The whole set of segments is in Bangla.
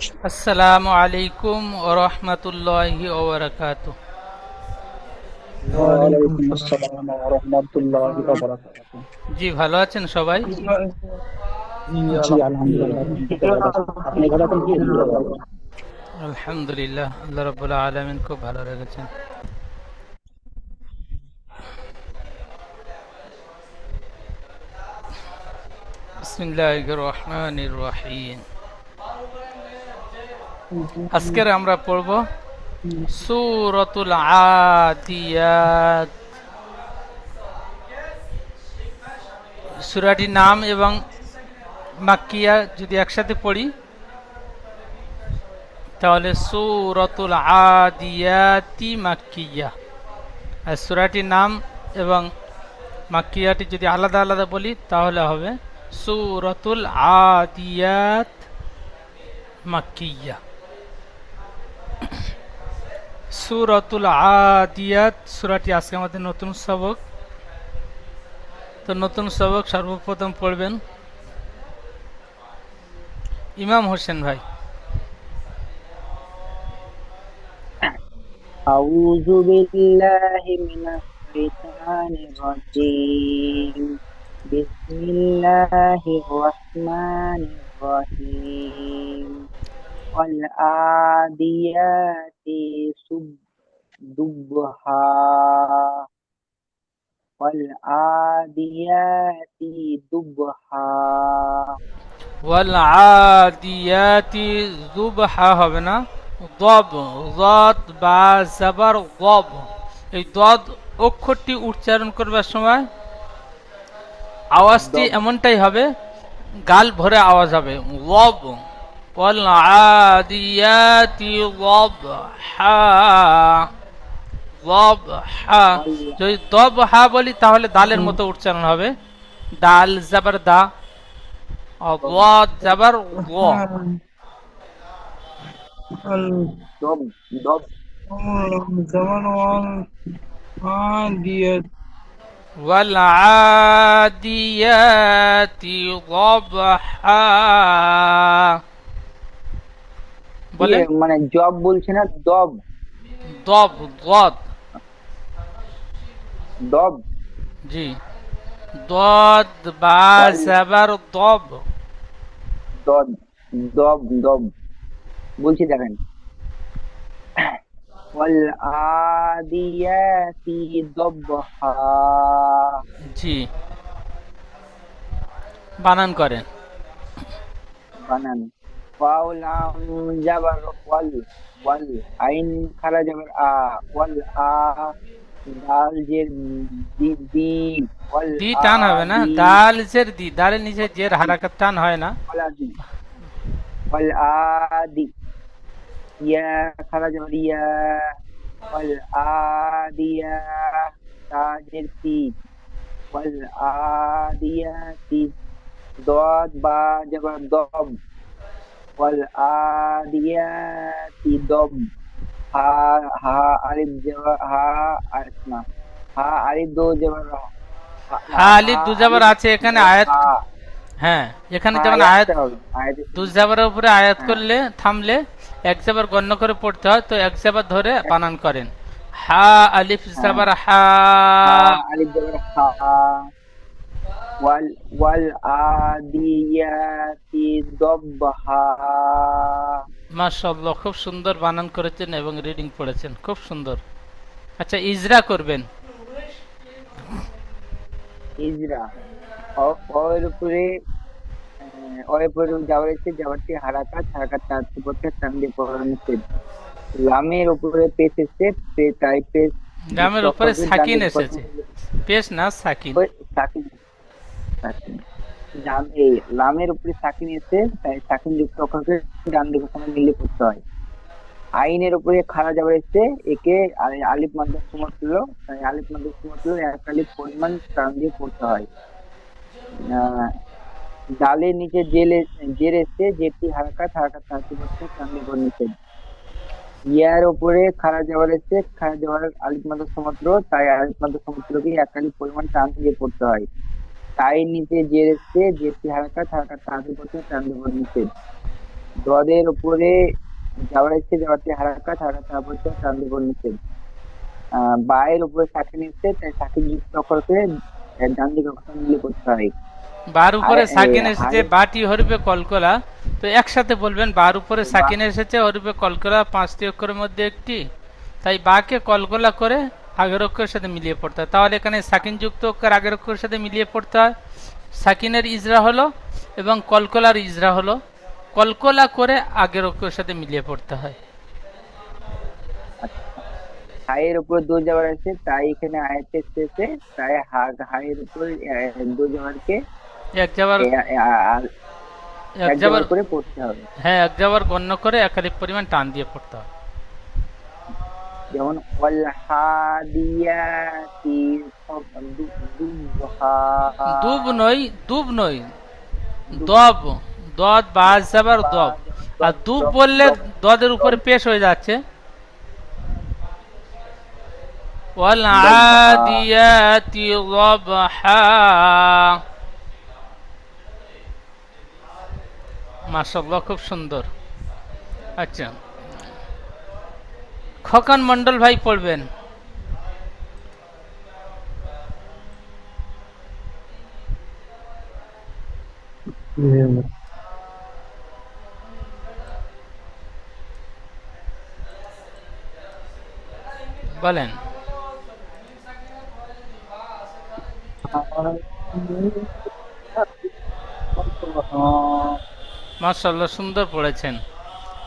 আসসালামু আলাইকুম ওয়া রাহমাতুল্লাহি ওয়া বারাকাতুহু। ওয়ালাইকুম ওয়ালাইকুম আসসালাম। আসসালাম ওয়া রাহমাতুল্লাহি ওয়া বারাকাতুহু। জি, ভালো আছেন সবাই? জি জি আলহামদুলিল্লাহ, আলহামদুলিল্লাহ। ভালো আছি। আপনি ভালো আছেন কি? আলহামদুলিল্লাহ, আল্লাহ রাব্বুল আলামিন খুব ভালো রেখেছেন। বিসমিল্লাহির রহমানির রহিম। আজকের আমরা পড়ব সূরাতুল আদিয়াত। সূরাটির নাম এবং মাক্কিয়া যদি একসাথে পড়ি তাহলে সূরাতুল আদিয়াতি মাক্কিয়া। আর সূরাটির নাম এবং মাক্কিয়াটি যদি আলাদা আলাদা বলি তাহলে হবে সূরাতুল আদিয়াত মাক্কিয়া। সূরাতুল আদিয়াত সূরাটি আজকে আমাদের নতুন সবক। তো নতুন সবক সর্বপ্রথম পড়বেন ইমাম হোসেন ভাই। أعوذ بالله من الشيطان الرجيم. بسم الله الرحمن الرحيم. والعاديات ضبحا. والعاديات ضبحا. ওয়াল আদিয়াতি যুবহা হবে না, দব যদ বা জাবার দব। এই দদ অক্ষরটি উচ্চারণ করবার সময় আওয়াজটি ضب এমনটাই হবে, গাল ভরে আওয়াজ হবে লব। ওয়াল আদিয়াতি দবহা। দবহা। وال যদি দবহা বলি তাহলে দালের মতো উচ্চারণ হবে, দাল জাবার দা, ওয়াদ জাবার ওয়া। ضب ضب والعاديات والعاديات ضبحا বলেন। মানে জব বলছে না, দব ضب ضاد। দব জি, ضاد বা ওয়াল জাবার ضب। দব দব দব বলছি দেখেন। ওয়াল আদিয়াতি দবহা। জি, বানান করেন। বানান ওয়াও লাম জাবার ওয়াল ওয়াল আইন খারা জাবার আ ওয়াল আ দাল জের দি দি ওয়াল দি টান হবে না, আদি দাল জের দি, দালের নিচে জের হারাকাত টান হয় না। ওয়াল আদি ওয়াল আদি ইয়া খারা জাবার ইয়া ওয়াল আদিয়া তাজের তি ওয়াল আদিয়াতি দদ বা জাবার দব ওয়াল আদিয়াতি দব হা হা আলিফ জাবার হা আলিফ না হা আলিফ দো জাবার হা হা আলিফ দুজাবার আলিফ আছে এখানে জাবার আয়াত। হা হ্যাঁ, এখানে হা যেমন আয়াত আসতে হবে আয়াত দুজাবারের উপরে আয়াত হ্যাঁ করলে থামলে এক জাবার গণ্য করে পড়তে হয়, তো এক জাবার ধরে বানান করেন। হা আলিফ হ্যাঁ জাবার হা। হা আলিফ জাবার হা ওয়াল ওয়াল আদিয়াতি দবহা। মাশাআল্লাহ, খুব সুন্দর বানান করেছেন এবং রিডিং পড়েছেন, খুব সুন্দর। আচ্ছা, ইজরা করবেন। ইজরা ওর উপরে ওর উপরে যাওয়ার ইচ্ছে যাওয়ারটি হারাকাত হারাকাত তার পক্ষে টান দিয়ে পড়ানো নিষেধ। লামের উপরে পেশ এসছে তাই পেশ যুক্ত গ্রামের উপরে অক্ষরকে ডান সাকিন দিকে এসেছে, পেশ না সাকিন। ওই সাকিন সাকিন এই লামের উপরে সাকিন এসে তাই সাকিন যুক্ত অক্ষরকে ডান দিকে কোনো মিলে পড়তে হয়। আইনের উপরে খাড়া যাবার এসছে একে আলিফ মাদ্রাজ সমতুল্য, তাই আলিফ মাদ্রাজ সমতুল্য এক আলিফ পরিমাণ টান দিয়ে পড়তে হয়। আহ ডালের নিচে জের এসছে যেটি হারাকাত হারাকাত তাহাতি পক্ষে টান দিয়ে পড়া নিষেধ। ইয়ার উপরে খাড়া যাবার এসছে খাড়া যাবার আলিফ মাদ্রাজ সমতুল্য, তাই আলিফ মাদ্রাজ সমতুল্যকে এক আলিফ পরিমাণ টান দিয়ে পড়তে হয়। তাই নিচে জের এসছে যেটি হারাকাত হারাকাত তাহাতি পক্ষে টান দিয়ে পড়া নিষেধ। দদের উপরে যাওয়ার ইচ্ছে যাওয়াতে হারাকাত হারাকাত তারপর টান দিব নিষেধ। বায়ের উপরে সাকিন এসছে তাই সাকিন যুক্ত অক্ষরকে ডান দিকে অক্ষর মিলে করতে হয়। বার উপরে সাকিন এসেছে, হায়ের বাটি হরফে কলকলা, তো একসাথে বলবেন বার উপরে সাকিন এসেছে, হরফে কলকলা 5টি অক্ষরের মধ্যে একটি, তাই বাকে কলকলা করে আগের অক্ষরের সাথে মিলিয়ে পড়তে হয়। তাহলে এখানে সাকিন যুক্ত অক্ষর আগের অক্ষরের সাথে মিলিয়ে পড়তে হয়। সাকিনের ইজরা হলো এবং কলকলার ইজরা হলো, কলকলা করে আগের অক্ষরের সাথে মিলিয়ে পড়তে হয়। হায়ের উপর দো যাওয়ার আছে তাই এখানে আয়াতে এসেছে, তাই হায়ের উপর দো যাওয়ারকে এক যাবার এক এক যাবার যাওয়ার করে পড়তে হবে। হ্যাঁ, এক যাবার গণ্য করে একাধিক পরিমাণ টান দিয়ে পড়তে হয়। যেমন ওয়াল হাদিয়াতি দুবহা। দুব নই, দব, দদ বাজ যাবার দব, আর দুব বললে দদের উপরে পেশ হয়ে যাচ্ছে। ওয়াল আদিয়াতি দবহা। মাশাআল্লাহ, খুব সুন্দর। আচ্ছা, খোকন মন্ডল ভাই পড়বেন। বলেন। মাশাআল্লাহ, সুন্দর পড়েছেন।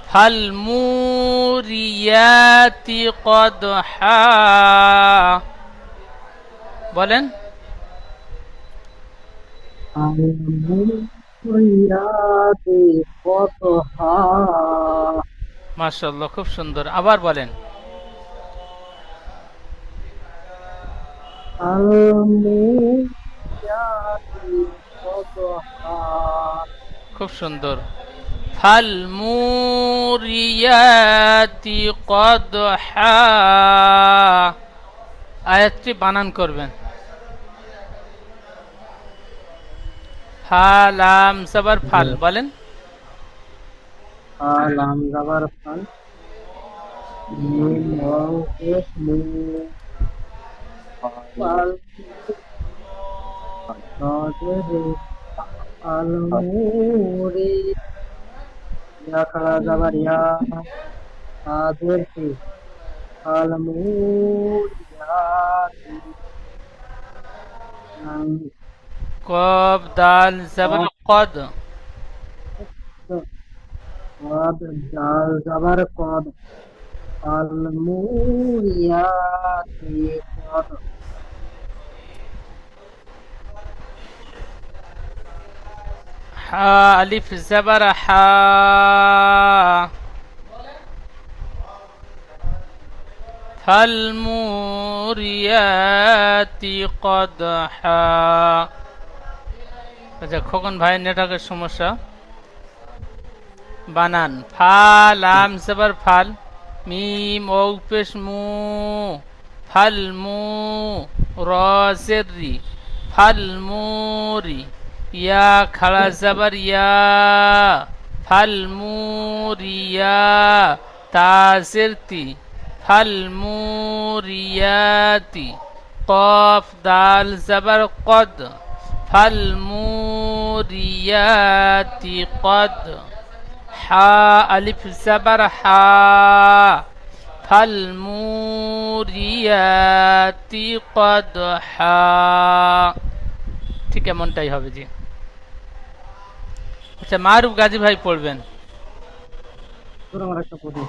ফাল মুরিয়াতি কদহা। বলেন। মাশাআল্লাহ, খুব সুন্দর। আবার বলেন। খুব সুন্দর। ফাল মুরিয়াতি কদহা। আয়াতটি বানান করবেন। ফালাম জবর ফাল। বলেন। লাম যাবার ফাল, মিম ওয়াও পেশ মু, ফাল দদের আল মুরি, ইয়া খাড়া যাবার ইয়া, আদের কি আল মুরিয়াতি। কব দাল জবর কদ। কদ দাল যাবার কদ, আল মুরিয়াতি কদ। হা আলিফ জবর হা। ফাল মুরিয়াতি কদহা। আচ্ছা, খোকন ভাই নেটওয়ার্কের সমস্যা। বানান। ফালাম জবর ফাল, মিম ওয়াও পেশ মু, ফাল মু, র জের রি, ফাল মুরি, ইয়া খাড়া জবর ইয়া, ফাল মুরিয়া, তা জের তি, ফাল মুরিয়াতি, কফ দাল জবর কদ, ফাল মুরিয়াতি কদ, হা আলিফ জবর হা, ফাল মুরিয়াতি কদহা। ঠিক এমনটাই হবে জি। আচ্ছা, মারুফ গাজী ভাই পড়বেন। আমার একটা প্রশ্ন।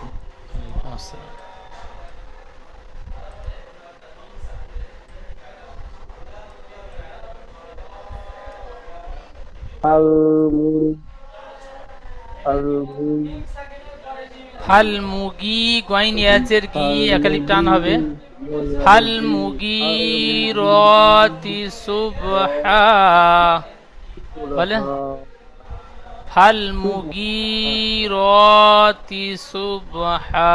ফাল মুগি গয়ন ইয়াজের গি একালিপ টান হবে। ফাল মুগি রতি সুবহা। বলেন। ফাল মুগি রতি সুবহা।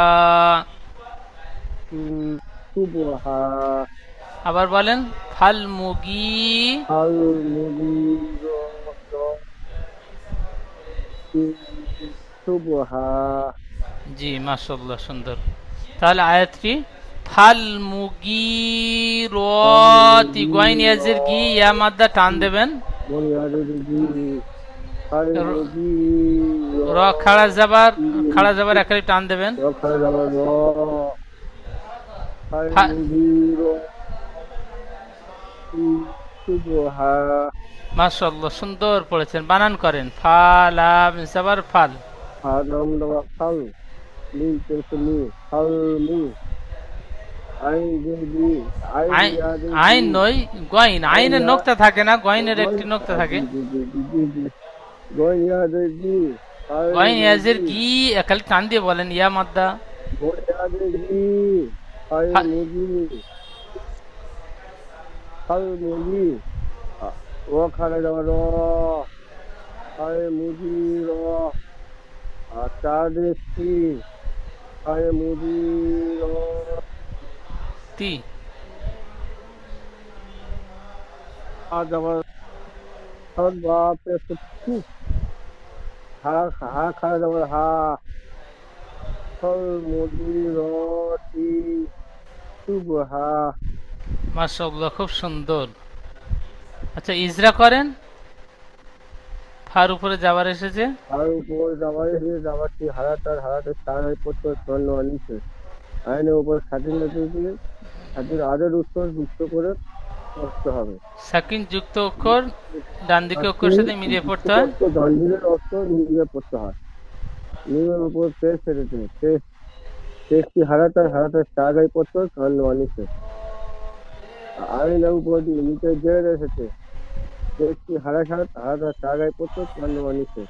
আবার বলেন। ফাল মুগি সুবহা জি মাশাআল্লাহ, সুন্দর। তাহলে আয়াতটি ফাল মুগিরতি, গইন ইয়াজের গি, ইয়া মাদ্দা টান দেবেন। মুনিয়াদি ফাল র- মুগি র খাড়া যাবার একালি টান দেবেন। রখায় যাবার র ফাল ফা- মুগি সুবহা মাশাআল্লাহ, সুন্দর পড়েছেন। বানান করেন, ফাল লাম যাবার ফাল। আদম দাবা ফাল লি তেসলি ফাল মি আইন দি আইন আইন নয়, গইন। আইনের নোক্তা থাকে না, গইনের একটি নোক্তা থাকে। গইয়াদি গইন ইয়াজের গি একালি টান দিয়ে বলেন, ইয়া মাদ্দা। গইয়াদি ফাল মুগি ফাল মুগি রখায় যাবার র ফাল মুগি র চাঁদেশি ফাল মুগি র তি আজ আমার সব বাপে সত্যি হা হা খাওয়া যাবে হা ফল মুদি রটি সুবহা মাশাআল্লাহ, খুব সুন্দর। আচ্ছা, ইজরা করেন। ফার উপরে যাবার এসেছে। আর উপর যাবারটি হারাতে সারাই পড়তে স্বর্ণ আনিছে আইনের উপর স্বাধীন দিয়ে স্বাধীন আদের উত্তর যুক্ত করে পড়তে হবে। সাকিন যুক্ত অক্ষর ডান দিকে অক্ষরের সাথে মিলিয়ে পড়তে হয়। দণ্ডের অর্থ নিজে পড়তে হয়। নিমের উপর পেশ এসেছে পেশটি হারাতে সারাই পড়তে স্বর্ণ আনিছে আইনের উপর নিচে জের এসেছে পেশটি হারাতে সারাই পড়তে স্বর্ণ আনিছে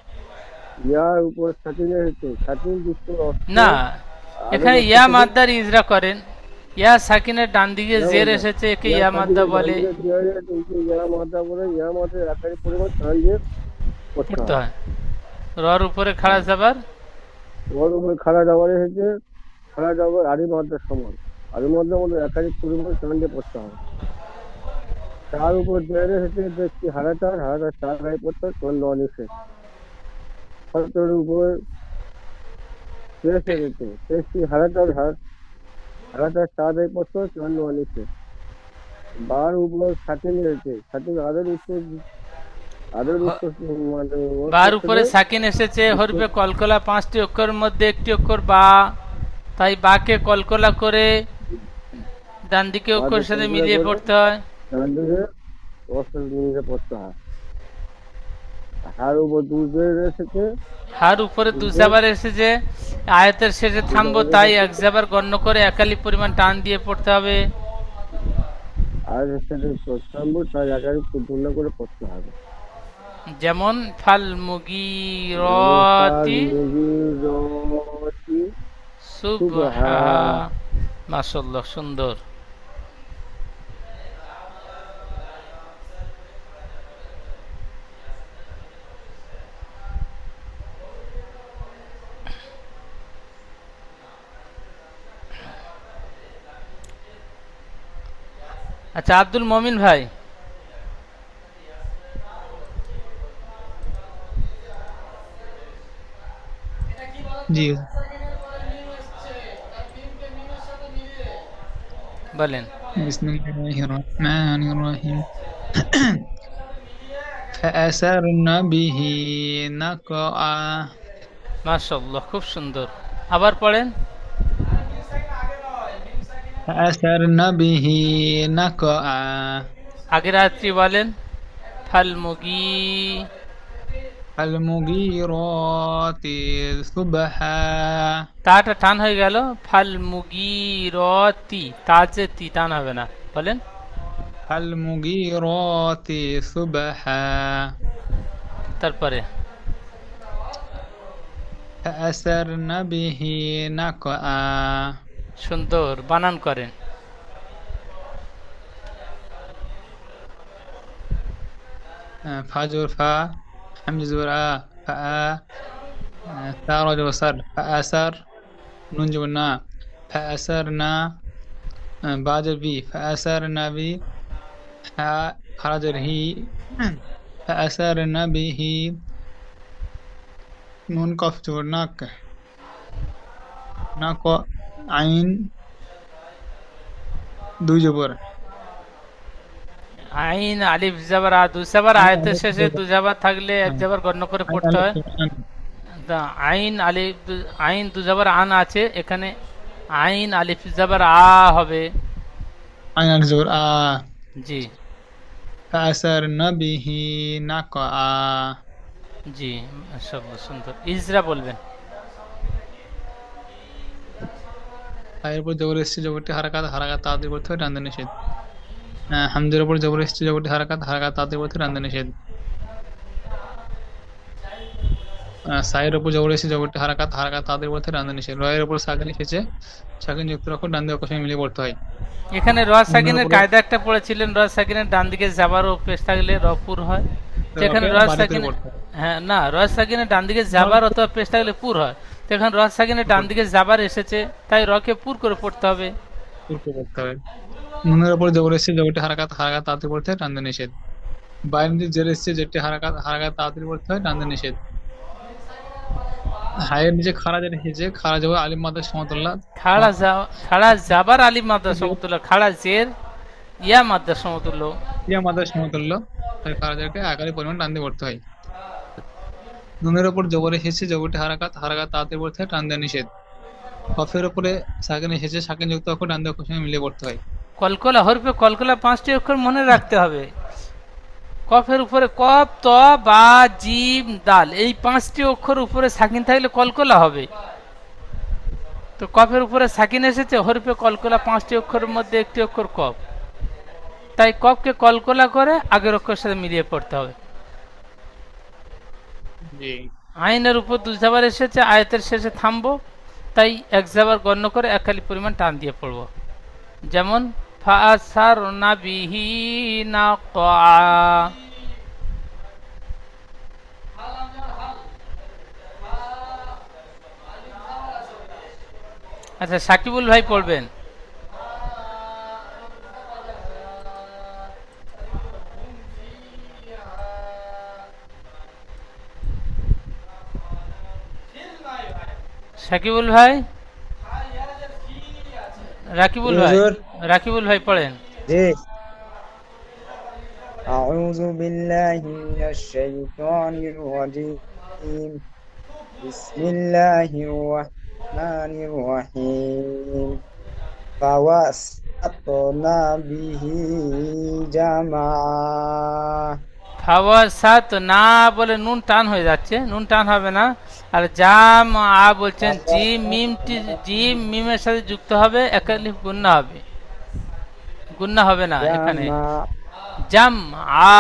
ইয়ার উপর স্বাধীন এসেছে স্বাধীন যুক্ত অর্থ না, এখানে ইয়া মাদ্দার ইজরা করেন। ইয়া সাকিনের ডান দিকে জের এসেছে, একে ইয়া মাদ্দা বলে, ইয়া মাদ্দা বলে ইয়া মাদ্দার আকারে পরিমাণ স্থান দিয়ে পড়তে পড়তে হয়। হয়। রর উপরে খাড়া যাবার। ওর উপরে খাড়া যাবার এসেছে খাড়া যাবার আড়ি মাদ্দার সমান আড়ি মাদ্দার মধ্যে একাধিক পরিমাণ স্থান দিয়ে পড়তে হয়। তার উপর জের এসেছে ব্যক্তি হারাতার চার গায়ে পড়তে চন্দ্র অনিষে শরতের উপর পেশ এসেছে পেশটি হারাতার চার গায়ে পড়তে চন্দ্র অনিষে বার উপর সাথে নিয়েছে সাথে আদের উত্তর মানে বার উপরে সাকিন এসেছে, হরফে কলকলা 5টি অক্ষরের মধ্যে একটি অক্ষর বা, তাই বাকে কলকলা করে ডান দিকে অক্ষরের সাথে মিলিয়ে পড়তে হয়। ডান দিকে অস্ত্র নিয়ে পড়তে হয়। হার উপর দুধের এসেছে হার উপরে দুজাবার এসেছে, আয়াতের শেষে থামবো, তাই এক জাবার গণ্য করে একালি পরিমাণ টান দিয়ে পড়তে হবে। আর সেটা প্রস্তাব তার একাধিক পূর্ণ করে পড়তে হবে। যেমন ফাল মুগিরতি সুবহা। মাশাআল্লাহ, সুন্দর। আচ্ছা, আব্দুল মমিন ভাই, জি বলেন। বিসমিল্লাহির রহমানির রহিম ফাআসারনা বিহি নাকআ মাশাআল্লাহ, খুব সুন্দর। আবার পড়েন। ফাআসারনা বিহি নাকআ আগের আয়াতটি বলেন। ফাল আল-মুগীরাতি সুবহা তাটা টান হয়ে গেল। ফাল মুগিরতি, তা যে তি টান হবে না, বলেন। আল-মুগীরাতি সুবহা তারপরে ফাআসারনা বিহি নাকআ সুন্দর বানান করেন। ফাজর ফা হামজা জবর আ ফা তা রা জবর সার ফাআসার নুন জবর না ফাআসারনা বাজর বি ফাআসারনা বি হা খারাজর হি ফাআসারনা বিহি নুন কফ জবর নাক, না ক আইন দুই জবর, আইন আলিফ জাবার আ, দুই জাবার আয়াতের শেষে দুই জাবার থাকলে এক জাবার গণ্য করে পড়তে হয়। তা আইন আলিফ আইন দু জাবার আন আছে, এখানে আইন আলিফ জাবার আ হবে। আইন আলিফ জবর আ, জি ফাসারনা বিহি নাকা, জি, সব সুন্দর। ইজরা বলবেন। এর উপর জবর এসছে, জবরটি হারাকাত, হারাকাত তাদের করতে হয়, টানতে নিষেধ। হামদের উপর জবর এসছে, জবরটি হারাকাত, হারাকাত তাদের করতে হয়, টানতে নিষেধ। সাইয়ের উপর জবর এসছে, জবরটি হারাকাত, হারাকাত তাদের করতে হয়, টানতে নিষেধ। রয়ের উপর সাকিন এসেছে, সাকিন যুক্ত অক্ষর ডান দিকে অক্ষর সঙ্গে মিলিয়ে পড়তে হয়। এখানে র সাকিনের উপরে- কায়দা একটা পড়েছিলেন, র সাকিনের ডান দিকে জাবার ও পেশ থাকলে রপুর হয়। তো এখানে র বাড়ি করে সাকিন, পড়তে হয়। হ্যাঁ না, র সাকিনের ডান দিকে জাবার অথবা পেশ থাকলে পুর হয়। তো এখানে র সাকিনের ডান দিকে জাবার এসেছে, তাই রকে পুর করে পড়তে হবে। পূর্ব করতে হবে। নুনের উপর জবর এসছে, জবরটি হারাকাত, হারাকাত তাড়াতাড়ি পড়তে হয়, টানতে নিষেধ। বাইরের দিকে জের এসছে, জেরটি হারাকাত, হারাকাত তাড়াতাড়ি পড়তে হয়, টানতে নিষেধ। হায়ের নিচে খাড়া জের এসেছে, খাড়া জবর আলিম মাদ্রাস সমতুল্লাহ, খাড়া জাবার আলিম মাদ্রাস সমতুল্য, খাড়া জের ইয়া মাদ্রাস সমতুল্য। ইয়া মাদ্রাস সমতুল্য, তাই খাড়া জেরকে আকারে পরিমাণ টান দিয়ে পড়তে হয়। নুনের উপর জবর এসেছে, জবরটি হারাকাত, হারাকাত তাড়াতাড়ি পড়তে হয়, টান দেওয়া নিষেধ। কফের উপরে সাকিন এসেছে, সাকিন যুক্ত অক্ষর ডান দিকে অক্ষর সঙ্গে মিলিয়ে পড়তে হয়। কলকলা হরফে কলকলা 5টি অক্ষর মনে রাখতে হবে। কফের উপরে কফ, ত, বা, জিম, দাল, এই 5টি অক্ষর উপরে সাকিন থাকলে কলকলা হবে। তো কফের উপরে সাকিন এসেছে, হরফে কলকলা 5টি অক্ষরের মধ্যে একটি অক্ষর কফ, তাই কফকে কলকলা করে আগের অক্ষরের সাথে মিলিয়ে পড়তে হবে। জি। আইনের উপর দুই জাবার এসেছে, আয়াতের শেষে থামবো, তাই এক জাবার গণ্য করে এক খালি পরিমাণ টান দিয়ে পড়বো। যেমন ফাসারনা বিহি নাকা। আচ্ছা, সাকিবুল ভাই পড়বেন। সাকিবুল ভাই, রাকিবুল ভাই, রাকিবুল ভাই পড়েন। জি। أعوذ بالله من الشيطان الرجيم بسم الله الرحمن الرحيم فوسطنا به جمعا। ফাওয়াসাত না বলে নুন টান হয়ে যাচ্ছে, নুন টান হবে না। আর জাম আ বলছেন, জিম মিমটি জিম মিমের সাথে যুক্ত হবে, একালিফ গুন্না হবে, গুন্না হবে না এখানে। جمعا জাম আ,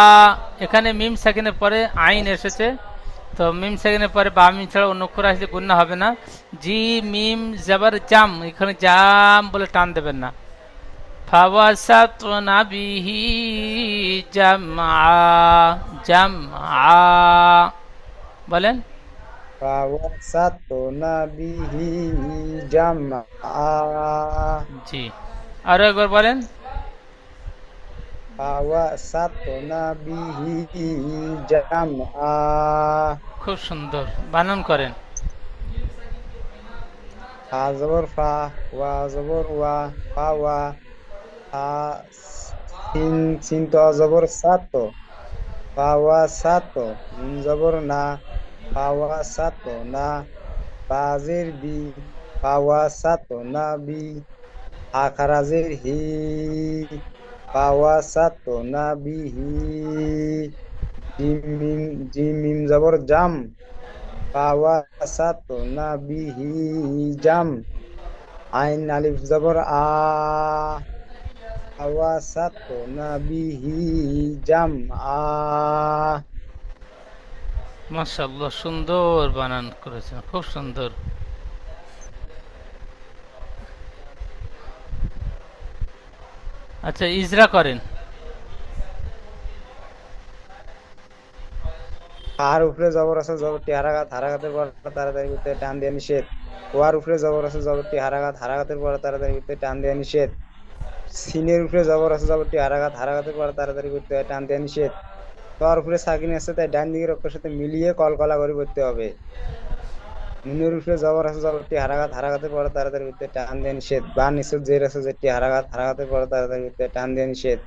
এখানে মিম সেকেন্ডের পরে আইন এসেছে, তো মিম সেকেন্ডের পরে বা মিম ছাড়া অন্য অক্ষর আসলে গুন্না হবে না। জি মিম জাবার জাম, এখানে জাম বলে টান দেবেন না। ফাওয়াসাতনা বিহি জামআ, জামআ বলেন। فوسطنا به جمعا জি, আরো একবার বলেন। فوسطنا به جمعا। খুব সুন্দর বানান করেন। হা জবর ফা, ওয়া জবর ওয়া, ফাওয়া। হা সিন, সিন তো জবর সাত, ফাওয়া সাত। নুন জবর না, ফাওয়া সাত না। বাজের বি, ফাওয়া সাত না বি। হা খারাজের হি, ফাওয়া সাত না বিহি। জিম মিম জবর জাম, ফাওয়াসাতনা বিহি জাম। আইন আলিফ জবর আ, ফাওয়াসাতনা বিহি জাম আ। মাশাআল্লাহ, সুন্দর বানান করেছেন, খুব সুন্দর। আচ্ছা, ইজরা করেন। আর উপরে জবর আছে, জবরটি হারাকাত, হারাকাতের পর তাড়াতাড়ি করতে টান দেওয়া নিষেধ। ওয়ার উপরে জবর আছে, জবরটি হারাকাত, হারাকাতের পর তাড়াতাড়ি করতে টান দেওয়া নিষেধ। সিনের উপরে জবর আছে, জবরটি হারাকাত, হারাকাতের পর তাড়াতাড়ি করতে হয়, টান দেওয়া নিষেধ। তোর উপরে সাকিন আছে, তাই ডান দিকের অক্ষরের সাথে মিলিয়ে কলকলা করে পড়তে হবে। নুনের উপরে জবর আছে, জবরটি হারাকাত, হারাকাতের পরে তাড়াতাড়ি ভিতরে টান দিয়ে নিষেধ। বা নিষেধ জের আছে, যেটি হারাকাত, হারাকাতের পরে তাড়াতাড়ি ভিতরে টান দিয়ে নিষেধ।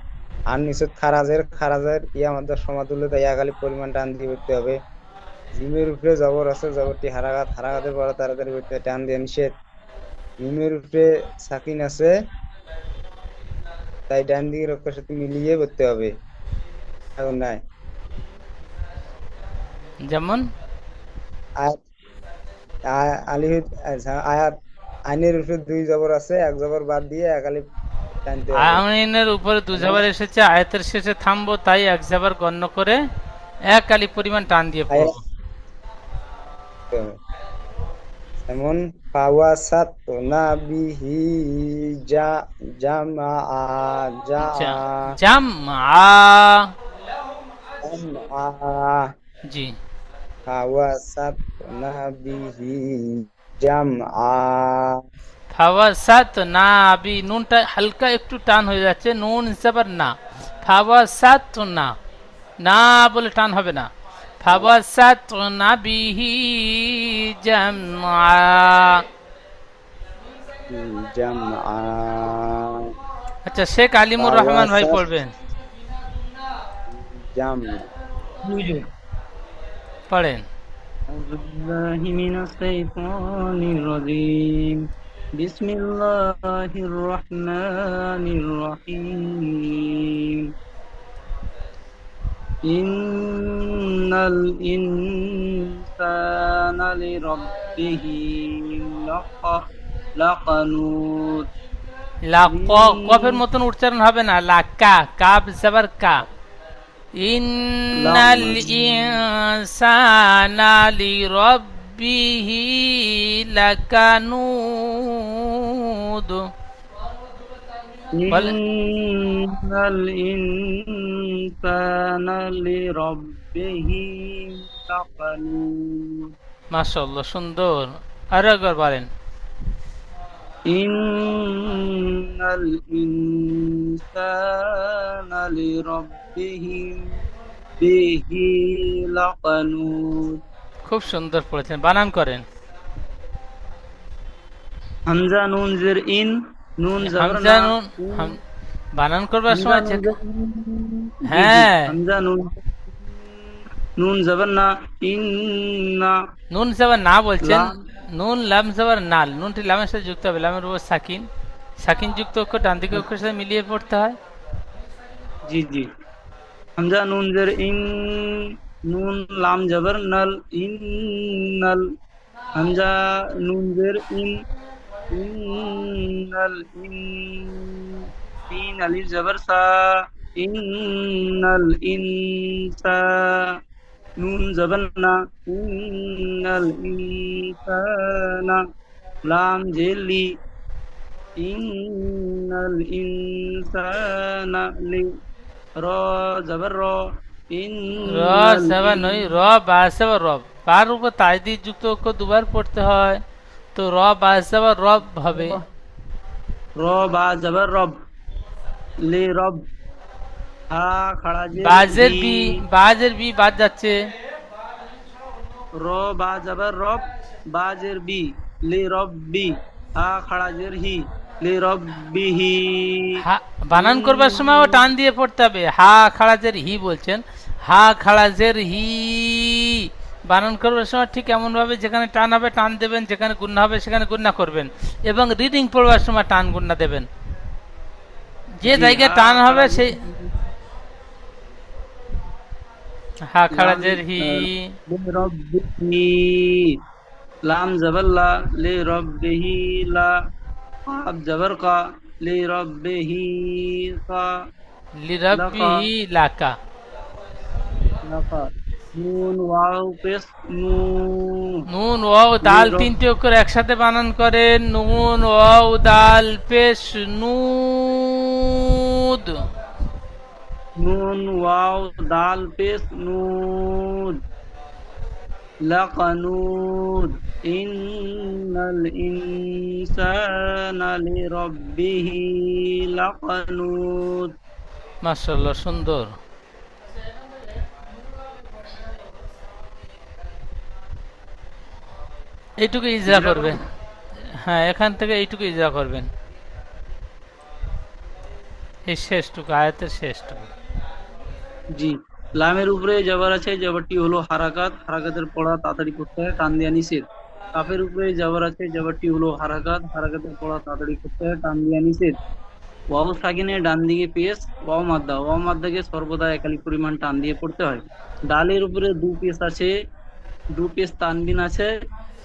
আর নিষেধ খারাজের, খারাজের ইয়া মধ্যে সমাতুল্য, তাই খালি পরিমাণ টান দিয়ে করতে হবে। জিমের উপরে জবর আছে, জবরটি হারাকাত, হারাকাতের পরে তাড়াতাড়ি ভিতরে টান দিয়ে নিষেধ। মিমের উপরে সাকিন আছে, তাই ডান দিকের অক্ষরের সাথে মিলিয়ে করতে হবে। এখন নাই যেমন আয়াত, আলিফ, আয়াত, আইনের উপরে দুই জবর আছে, এক জবর বাদ দিয়ে এক আলিফ টানতে হবে। আমিনের উপরে দু জাবার এসেছে, আয়াতের শেষে থামবো, তাই এক জাবার গণ্য করে এক আলি পরিমাণ টান দিয়ে আয়াত পড়বো। করতে হবে। যেমন ফাওয়াসাত না বিহি জা জামা জা জাম জি, ফাওয়াসাত না বিহি জামআ। ফাওয়াসাত না বি, নুনটা হালকা একটু টান হয়ে যাচ্ছে, নুন জাবার না, ফাওয়াসাত না, না বলে টান হবে না, ফাওয়াসাত না বিহি জামআ। জামআ। আচ্ছা, শেখ আলিমুর রহমান ভাই পড়বেন, জাম পড়েন। أعوذ بالله من الشيطان الرجيم بسم الله الرحمن الرحيم إن الإنسان لربه لقنوط লা কফের মতন উচ্চারণ হবে না, লাকা, কাব জাবার কা। ইন্নাল ইনসানা লিরাব্বিহি লাকানুদ। إن الإنسان لربه لقنوط মাশাআল্লাহ, সুন্দর। আরো একবার বলেন। إن الإنسان لربه لقنوط খুব সুন্দর পড়েছেন, বানান করেন। হামজা নুন জের ইন, নুন জবর হামজা না, নুন, বানান করবার হামজা সময় নুন জের ইন, হ্যাঁ, হামজা নুন, নুন জবর না, ইন্না, নুন জাবার না বলছেন, লাম, নুন লাম জাবার নাল, নুনটি লামের সাথে যুক্ত হবে, লামের উপর সাকিন, সাকিন যুক্ত অক্ষর ডান দিকে অক্ষরের সাথে মিলিয়ে পড়তে হয়। জি জি, হামজা নুন জের ইন, নুন লাম জবর নাল, ইন্নাল, হামজা নুন জের ইন, ইন্নাল ইন, সিন আলিফ জবর সা, ইন্নাল ইনসা, নুন জবর না, ইন্নাল ইনসানা, লাম জেলি, ইন্নাল ইনসানা লি, র জবর র, র ইন্নাল সাবা নই, র বা সাবা রব, তার উপর তাজদিদ যুক্ত অক্ষর দুবার পড়তে হয়, তো র বা সাবা রব হবে। র বা জবর রব, লি রব, হা খাড়া জের বাজের বি, বি, বাজের বি বাদ যাচ্ছে, র বা জবর রব, বাজের বি, লি রব্বি, হা খাড়া জের হি, লি রব্বিহি। বানান করবার সময়ও টান দিয়ে পড়তে হবে। হা খাড়াজের হি বলছেন, হা খাড়াজের হি, বানান করবার সময় ঠিক এমন ভাবে যেখানে টান হবে টান দেবেন, যেখানে গুণনা হবে সেখানে গুণনা করবেন, এবং রিডিং পড়বার সময় টান গুণনা দেবেন। যে জায়গায় টান হবে সেই হা খাড়াজের হি, লি রব্বিহি, লাম জবর লা, লি রব্বিহি লা, কাফ জবর কা, লি রব্বিহি কা, লিরাব্বিহি লাকা। লাকা, নুন ওয়াও পেশ নু, নুন ওয়াও দাল তিনটি অক্ষর একসাথে বানান করেন, নুন ওয়াও দাল পেশ নুদ। নুন ওয়াও দাল পেশ নুদ, লাকানুদ, ইন্নাল ইনসানা লিরাব্বিহি লাকানুদ। মাশাআল্লাহ, সুন্দর। এইটুকু ইজরা করবেন। হ্যাঁ, এখান থেকে এইটুকু ইজরা করবেন, এই শেষটুকু, আয়াতের শেষটুকু। জি, লামের উপরে জবর আছে, জবরটি হলো হারাকাত, হারাকাতের পড়া তাড়াতাড়ি করতে হয়, টান দেওয়া নিষেধ। কাফের উপরে জবর আছে, জবরটি হলো হারাকাত, হারাকাতের পড়া তাড়াতাড়ি করতে হয়, টান দেওয়া নিষেধ। ওয়াও সাকিনের ডান দিকে পেশ, ওয়াও মাদ্দা, ওয়াও মাদ্দাকে সর্বদা একালি পরিমাণ টান দিয়ে পড়তে হয়। ডালের উপরে দু পেশ আছে, দু পেশ তানবিন আছে,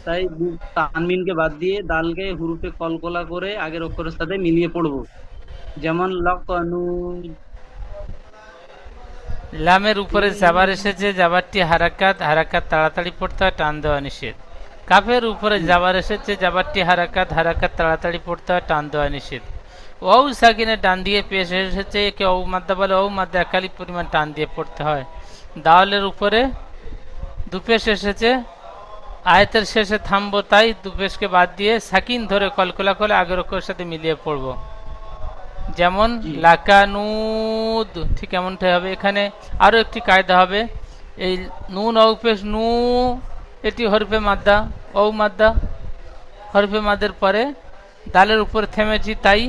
তাই তানবিনকে বাদ দিয়ে দালকে হুরুফে কলকলা করে আগের অক্ষরের সাথে মিলিয়ে পড়বো। যেমন লাকানু। লামের উপরে জাবার এসেছে, জাবারটি হারাকাত, হারাকাত তাড়াতাড়ি পড়তে হয়, টান দেওয়া নিষেধ। কাফের উপরে জাবার এসেছে, জাবারটি হারাকাত, হারাকাত তাড়াতাড়ি পড়তে হয়, টান দেওয়া নিষেধ। ওয়াও সাকিনের ডান দিয়ে পেশ এসেছে, একে ও মাদ্দা বলে, ও মাদ্দা একালি পরিমাণ টান দিয়ে পড়তে হয়। দাওয়ালের উপরে দুপেশ এসেছে, আয়াতের শেষে থামবো, তাই দুপেশকে বাদ দিয়ে সাকিন ধরে কলকলা করে আগের অক্ষরের সাথে মিলিয়ে পড়বো। যেমন লাকানুদ, ঠিক এমনটাই হবে। এখানে আরো একটি কায়দা হবে, এই নুন অউপেশ নু, এটি হরফে মাদ্দা, ঔ মাদ্দা, হরফে মাদের পরে দালের উপর থেমেছি, তাই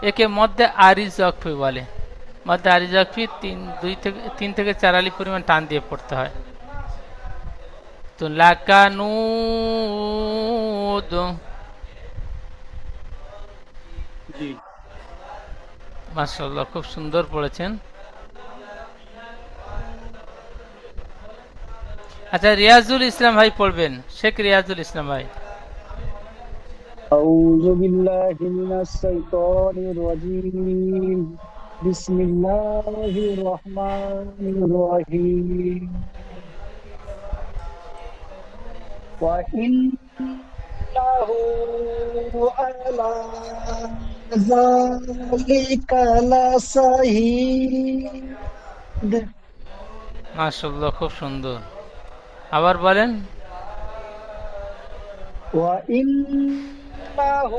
একে মধ্যে আরিজ ওয়াকফি বলে। মধ্যে আরিজ ওয়াকফি 3 থেকে 4 আলি পরিমাণ টান দিয়ে পড়তে হয়। তো লাকানুদ। জি, মাশাআল্লাহ, খুব সুন্দর পড়েছেন। আচ্ছা, রিয়াজুল ইসলাম ভাই পড়বেন, শেখ রিয়াজুল ইসলাম ভাই। أعوذ بالله من الشيطان الرجيم بسم الله الرحمن الرحيم وإنه على ذلك لشهيد মাশাআল্লাহ, খুব সুন্দর। আবার বলেন। وإنه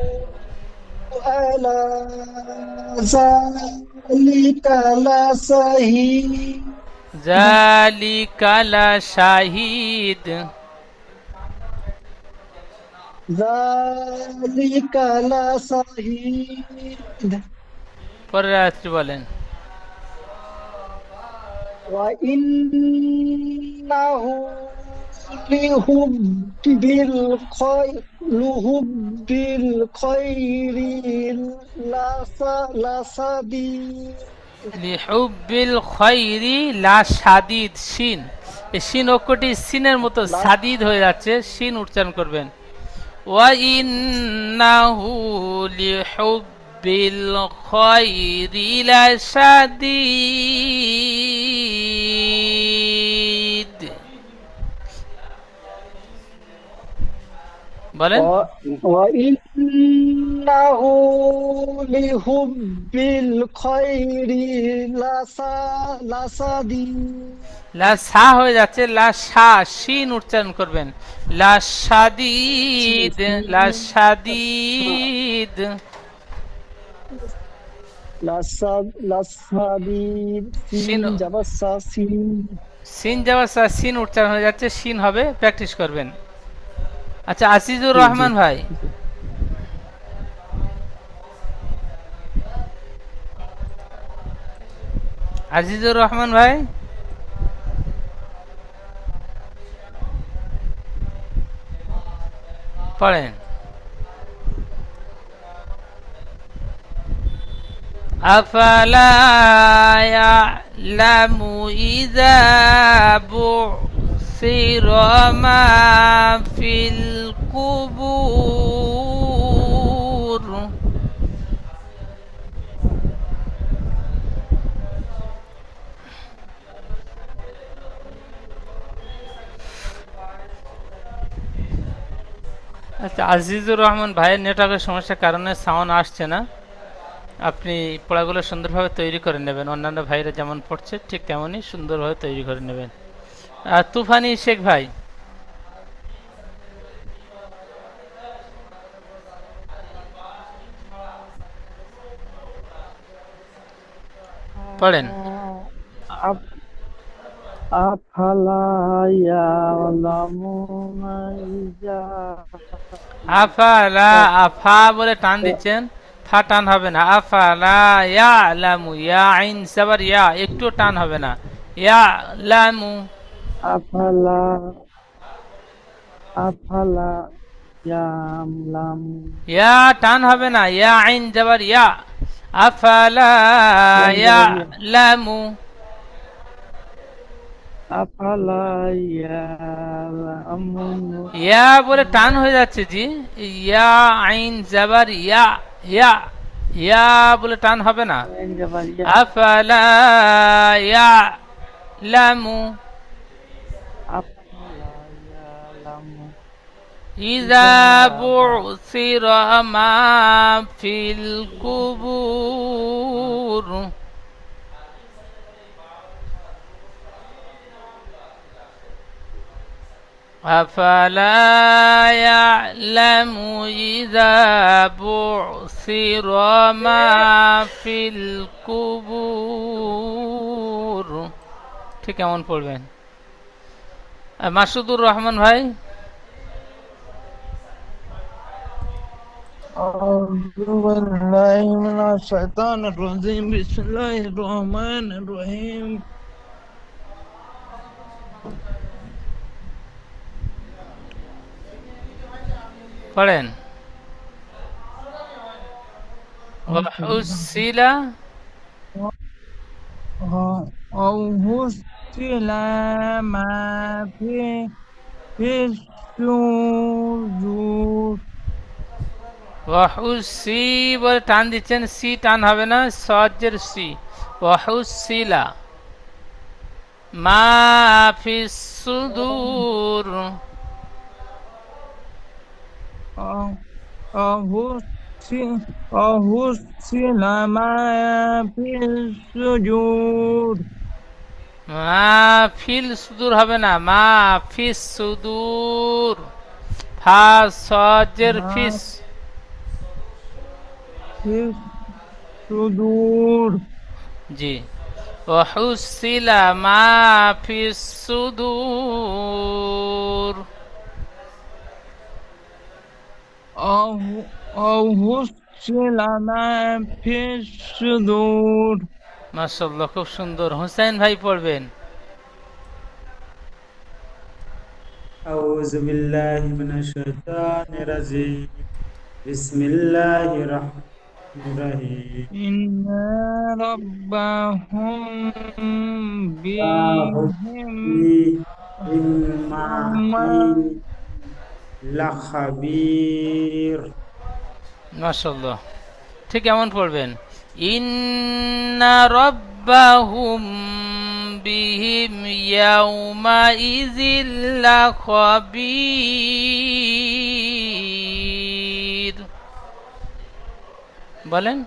على ذلك لشهيد জালিকা লা শাহিদ। ذلك لشهيد পরের আয়াতটি বলেন। وإنه لحب الخير لشديد লিহুব্বিল খায়রি লা শাদীদ, শিন, এই শিন অক্ষরটি সিনের মতো সাদিদ হয়ে যাচ্ছে, শিন উচ্চারণ করবেন। ওয়া ইন্নাহু লিহুব্বিল খায়রি লা শাদীদ। বলেন। وإنه لحب الخير لشديد লা সা হয়ে যাচ্ছে, লা সা, শিন উচ্চারণ করবেন। লা শাদীদ, লা শাদীদ। لشديد শিন, সিন জাবাসা সিন সিন যাওয়া সা, সিন উচ্চারণ হয়ে যাচ্ছে, শিন হবে, প্র্যাকটিস করবেন। আচ্ছা, আসিজুর রহমান ভাই। আজিজুর রহমান ভাই, পড়েন। আফালা ইয়ালামু ইযা বুসিরা মা ফিল কুবুর। আচ্ছা, আজিজুর রহমান ভাইয়ের নেটওয়ার্কের সমস্যার কারণে সাউন্ড আসছে না। আপনি পড়াগুলো সুন্দরভাবে তৈরি করে নেবেন, অন্যান্য ভাইরা যেমন পড়ছে ঠিক তেমনই সুন্দরভাবে তৈরি করে নেবেন। আর তুফানি শেখ ভাই, পড়েন। আফালা ইয়ালামুনা ইজা আফালা, আফা বলে টান দিচ্ছেন, ফা টান হবে না। আফালা ইয়ালামু, ইয়া আইন জাবার ইয়া, একটু টান হবে না। ইয়ালামু, আফালা আফালা ইয়ালামু ইয়া টান হবে না। ইয়া আইন জাবার ইয়া, আফালা ইয়ালামু। আফালা ইয়ালামু ইয়া বলে টান হয়ে যাচ্ছে জি। ইয়া আইন জাবার ইয়া, ইয়া ইয়া বলে টান হবে না। আফালা ইয়ালামু, আফালা ইয়ালামু ইযা বু'সিরা মা ফিল কুবুর। أفلا يعلم إذا بعثر ما في القبور। ঠিক কেমন পড়বেন মাসুদুর রহমান ভাই? أعوذ بالله من الشيطان الرجيم بسم الله الرحمن الرحيم পড়েন। وحصل أو حصل ما في الصدور ওয়াহুসি বলে টান দিচ্ছেন, সি টান হবে না, সজ্জের সি। ওয়াহুসিলা মা ফিস সুদূর। أحسن ما في الصدور মা ফিল সুদূর হবে না, মা ফিস সুদূর। ফা সজ্জের ফিস, في الصدور জি। ওয়াহুসিলা মা ফিস সুদূর। أحسن ما في الصدور মাশাআল্লাহ, খুব সুন্দর। হোসেন ভাই পড়বেন। أعوذ بالله من الشيطان الرجيم بسم الله الرحمن الرحيم إن ربهم بهم بهم لخبير মাশাআল্লাহ, ঠিক এমন পড়বেন। ইন্না রাব্বাহুম বিহিম ইয়াউমাইযিল লাখাবীর। বলেন।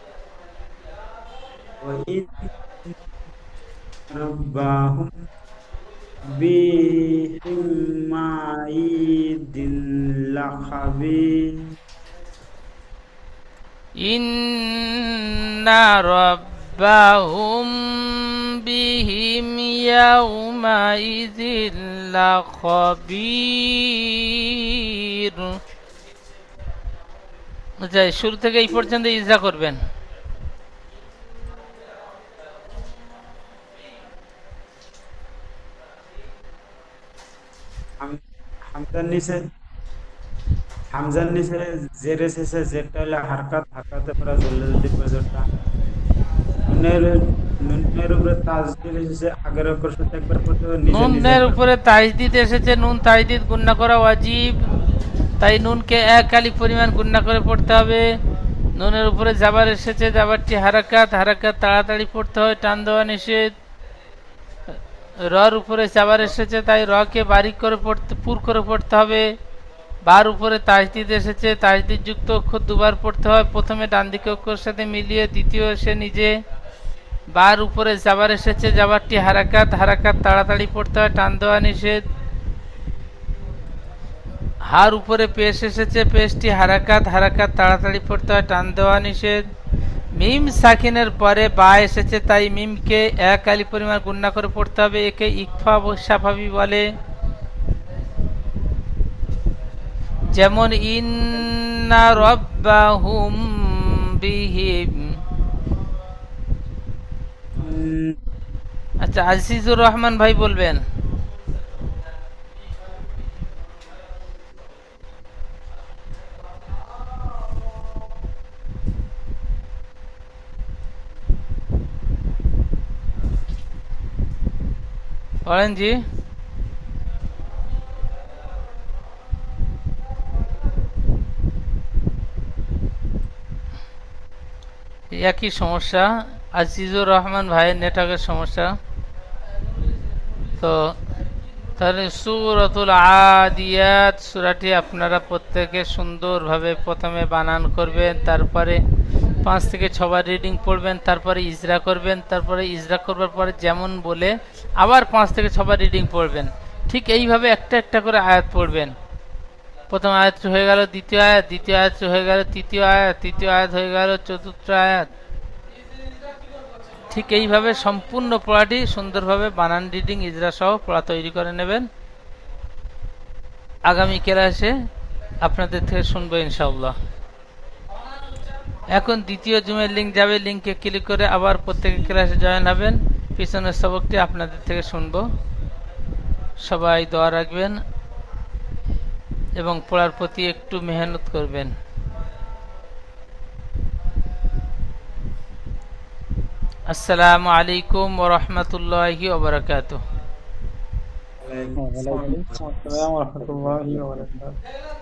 وإذ ربهم بهم معيد لخبير ইন্না রাব্বাহুম বিহিম ইয়াউমাইযিল লাখাবীর। আচ্ছা, শুরু থেকে এই পর্যন্ত ইজরা করবেন। হামজার নিচে জেরে শেষে যেটা হলো হারকাতে পড়া জলদি পর্যন্ত নুনের উপরে তাজদিদ এসেছে আগের অক্ষর সাথে একবার পড়তে হবে, নুনের উপরে তাজদিদ এসেছে, নুন তাজদিদ গুণনা করা ওয়াজিব, তাই নুনকে এক আলিফ পরিমাণ গুণনা করে পড়তে হবে। নুনের উপরে জাবার এসেছে, জাবারটি হারাকাত, হারাকাত তাড়াতাড়ি পড়তে হয়, টান দেওয়া নিষেধ। রর উপরে জাবার এসেছে, তাই রকে বারিক করে পড়তে, পুর করে পড়তে হবে। বার উপরে তাজদিদ এসেছে, তাজদিদ যুক্ত অক্ষর দুবার পড়তে হয়, প্রথমে ডান দিকে অক্ষরের সাথে মিলিয়ে, দ্বিতীয় এসে নিজে। বার উপরে জাবার এসেছে, জাবারটি হারাকাত, হারাকাত তাড়াতাড়ি পড়তে হয়, টান দেওয়া নিষেধ। হার উপরে পেশ এসেছে, পেশটি হারাকাত, হারাকাত তাড়াতাড়ি পড়তে হয়, টান দেওয়া নিষেধ। মিম সাকিনের পরে বা এসেছে, তাই মিমকে এক আলিফ পরিমাণ গুণনা করে পড়তে হবে। একে ইকফা সাফাবি বলে। যেমন ইন্না রাব্বাহুম বিহিম। আচ্ছা, আজিজুর রহমান ভাই বলবেন। বলেন জি। একই সমস্যা, আজিজুর রহমান ভাইয়ের নেটওয়ার্কের সমস্যা। তো তাহলে সূরাতুল আদিয়াত সূরাটি আপনারা প্রত্যেকে সুন্দরভাবে প্রথমে বানান করবেন, তারপরে 5 থেকে 6 বার রিডিং পড়বেন, তারপরে ইজরা করবেন, তারপরে ইজরা করবার পরে যেমন বলে আবার 5 থেকে 6 বার রিডিং পড়বেন। ঠিক এইভাবে একটা একটা করে আয়াত পড়বেন। প্রথম আয়াত হয়ে গেল, দ্বিতীয় আয়াত, দ্বিতীয় আয়াত হয়ে গেল, তৃতীয় আয়াত, তৃতীয় আয়াত হয়ে গেল, চতুর্থ আয়াত। ঠিক এইভাবে সম্পূর্ণ পড়াটি সুন্দরভাবে বানান, রিডিং, ইজরা সহ পড়া তৈরি করে নেবেন। আগামী ক্লাসে আপনাদের থেকে শুনবো ইনশাআল্লাহ। এখন দ্বিতীয় জুমের লিঙ্ক যাবে, লিঙ্কে ক্লিক করে আবার প্রত্যেকের ক্লাসে জয়েন হবেন। পিছনের সবকটি আপনাদের থেকে শুনবো। সবাই দোয়া রাখবেন এবং পড়ার প্রতি একটু মেহনত করবেন। আসসালামু আলাইকুম ওয়া রাহমাতুল্লাহি ওয়া বারাকাতুহু। ওয়ালাইকুম আসসালাম ওয়া রাহমাতুল্লাহি ওয়া বারাকাতুহু।